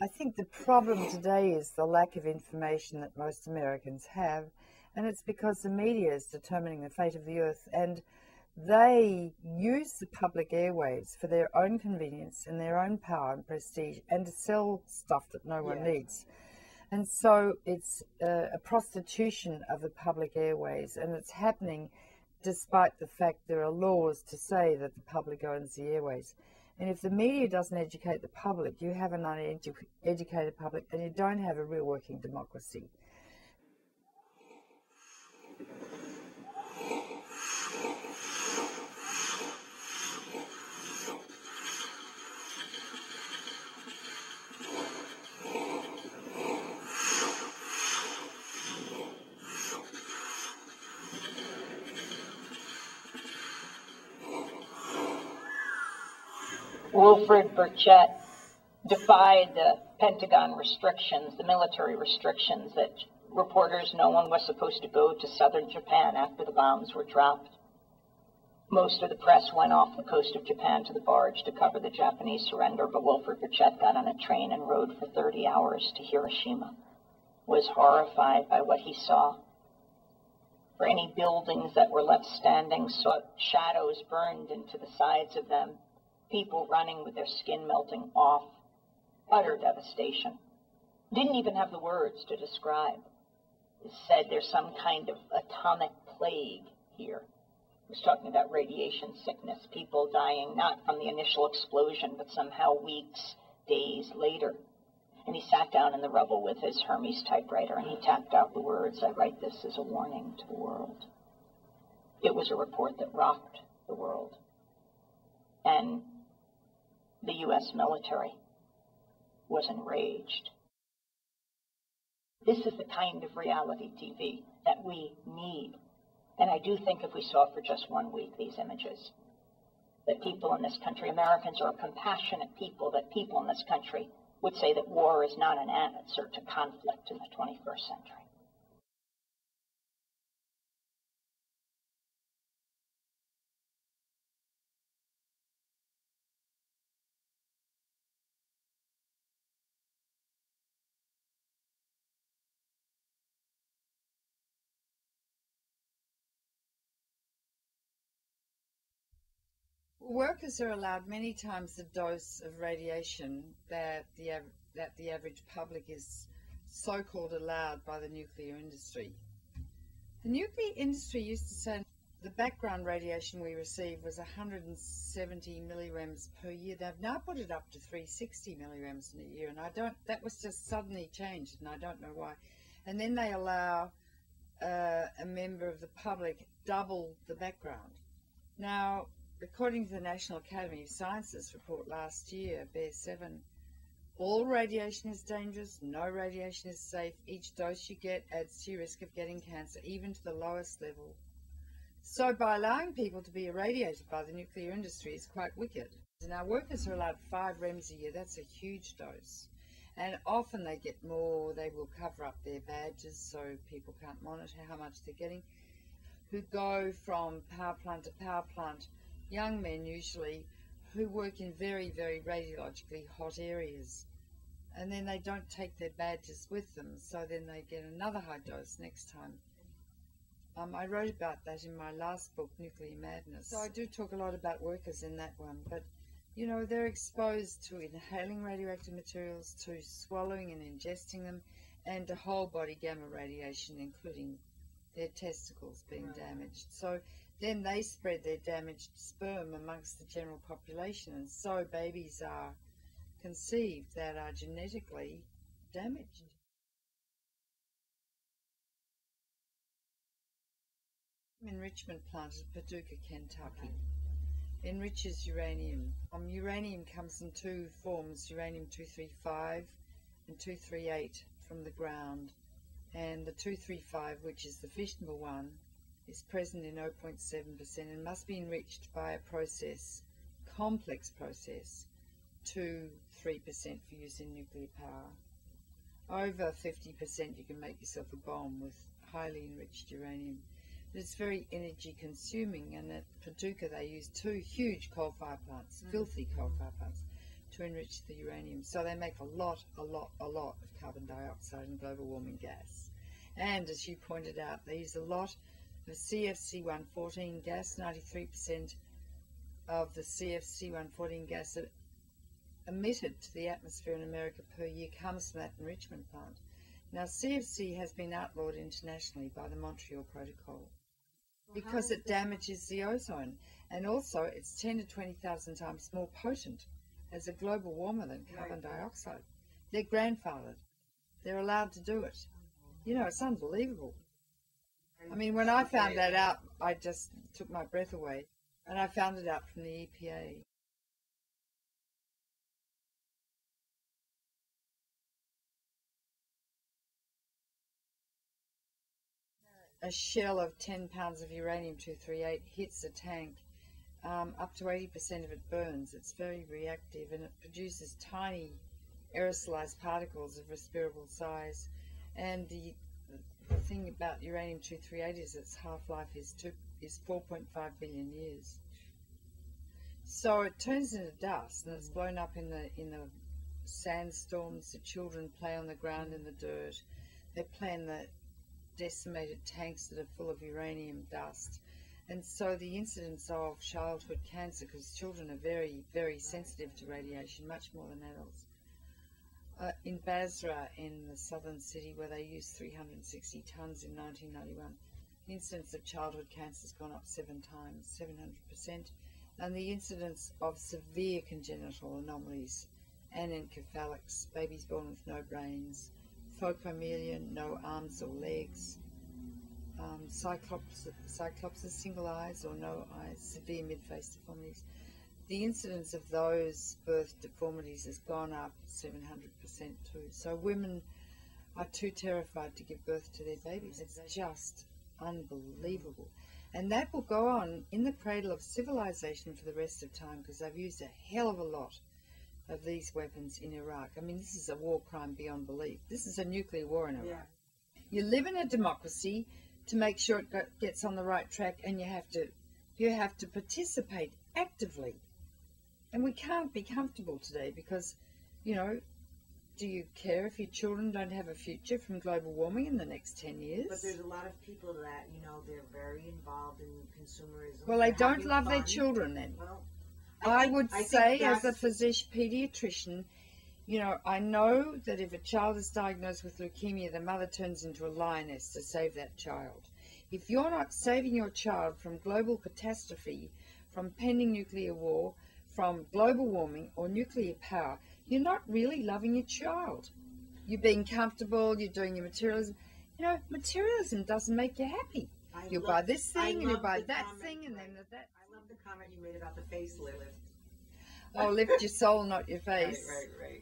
I think the problem today is the lack of information that most Americans have, and it's because the media is determining the fate of the earth, and they use the public airwaves for their own convenience and their own power and prestige, and to sell stuff that no one needs. And so it's a prostitution of the public airways, and it's happening despite the fact there are laws to say that the public owns the airways. And if the media doesn't educate the public, you have an uneducated public, and you don't have a real working democracy. Wilfred Burchett defied the Pentagon restrictions, the military restrictions, that reporters, no one was supposed to go to southern Japan after the bombs were dropped. Most of the press went off the coast of Japan to the barge to cover the Japanese surrender, but Wilfred Burchett got on a train and rode for 30 hours to Hiroshima, was horrified by what he saw. For any buildings that were left standing, saw shadows burned into the sides of them, people running with their skin melting off, utter devastation. Didn't even have the words to describe. It said there's some kind of atomic plague here. It was talking about radiation sickness, people dying not from the initial explosion, but somehow weeks, days later. And he sat down in the rubble with his Hermes typewriter and he tapped out the words, "I write this as a warning to the world." It was a report that rocked the world. And the U.S. military was enraged. This is the kind of reality TV that we need. And I do think if we saw for just 1 week these images, that people in this country, Americans are compassionate people, that people in this country would say that war is not an answer to conflict in the 21st century. Workers are allowed many times the dose of radiation that the average public is so-called allowed by the nuclear industry. The nuclear industry used to say the background radiation we receive was 170 millirems per year. They've now put it up to 360 millirems in a year, and that was just suddenly changed, and I don't know why. And then they allow a member of the public double the background. Now, according to the National Academy of Sciences report last year, Bear 7, all radiation is dangerous, no radiation is safe. Each dose you get adds to your risk of getting cancer, even to the lowest level. So by allowing people to be irradiated by the nuclear industry is quite wicked. Now, workers are allowed 5 rems a year. That's a huge dose. And often they get more. They will cover up their badges so people can't monitor how much they're getting, who go from power plant to power plant. Young men usually who work in very, very radiologically hot areas, and then they don't take their badges with them, so then they get another high dose next time. I wrote about that in my last book, Nuclear Madness. So I do talk a lot about workers in that one, but you know, they're exposed to inhaling radioactive materials, to swallowing and ingesting them, and to whole body gamma radiation, including their testicles being damaged. So then they spread their damaged sperm amongst the general population, and so babies are conceived that are genetically damaged. Enrichment plant at Paducah, Kentucky, enriches uranium. Uranium comes in 2 forms, uranium-235 and 238 from the ground. And the 235, which is the fissionable one, is present in 0.7% and must be enriched by a process, complex process, to 3% for use in nuclear power. Over 50% you can make yourself a bomb with highly enriched uranium. But it's very energy consuming, and at Paducah they use 2 huge coal-fired plants, filthy coal-fired plants, to enrich the uranium. So they make a lot of carbon dioxide and global warming gas. And as you pointed out, they use a lot of CFC-114 gas. 93% of the CFC-114 gas emitted to the atmosphere in America per year comes from that enrichment plant. Now, CFC has been outlawed internationally by the Montreal Protocol because it damages the ozone, and also it's 10 to 20,000 times more potent as a global warmer than carbon dioxide. They're grandfathered. They're allowed to do it. You know, it's unbelievable. I mean, when I found that out, I just took my breath away, and I found it out from the EPA. A shell of 10 pounds of uranium-238 hits a tank, up to 80% of it burns. It's very reactive, and it produces tiny aerosolized particles of respirable size. And the thing about uranium-238 is its half-life is 4.5 billion years. So it turns into dust, and it's blown up in the sandstorms. The children play on the ground in the dirt. They play in the decimated tanks that are full of uranium dust. And so the incidence of childhood cancer, because children are very, very sensitive to radiation, much more than adults. In Basra, in the southern city, where they used 360 tonnes in 1991, the incidence of childhood cancer has gone up 7 times, 700%. And the incidence of severe congenital anomalies, anencephalics, babies born with no brains, phocomelia, no arms or legs, cyclopsis, single eyes or no eyes, severe mid-face deformities. The incidence of those birth deformities has gone up 700% too. So women are too terrified to give birth to their babies. It's just unbelievable. And that will go on in the cradle of civilization for the rest of time, because they've used a hell of a lot of these weapons in Iraq. I mean, this is a war crime beyond belief. This is a nuclear war in Iraq. Yeah. You live in a democracy to make sure it gets on the right track, and you have to participate actively. And we can't be comfortable today because, you know, do you care if your children don't have a future from global warming in the next 10 years? But there's a lot of people that, you know, they're very involved in consumerism. Well, they don't love their children then. Well, I would say, as a pediatrician, you know, I know that if a child is diagnosed with leukemia, the mother turns into a lioness to save that child. If you're not saving your child from global catastrophe, from pending nuclear war, from global warming or nuclear power, you're not really loving your child. You're being comfortable, you're doing your materialism. You know, materialism doesn't make you happy. You buy this thing and you buy that thing and then that. I love the comment you made about the facelift. Oh, lift your soul, not your face. Right.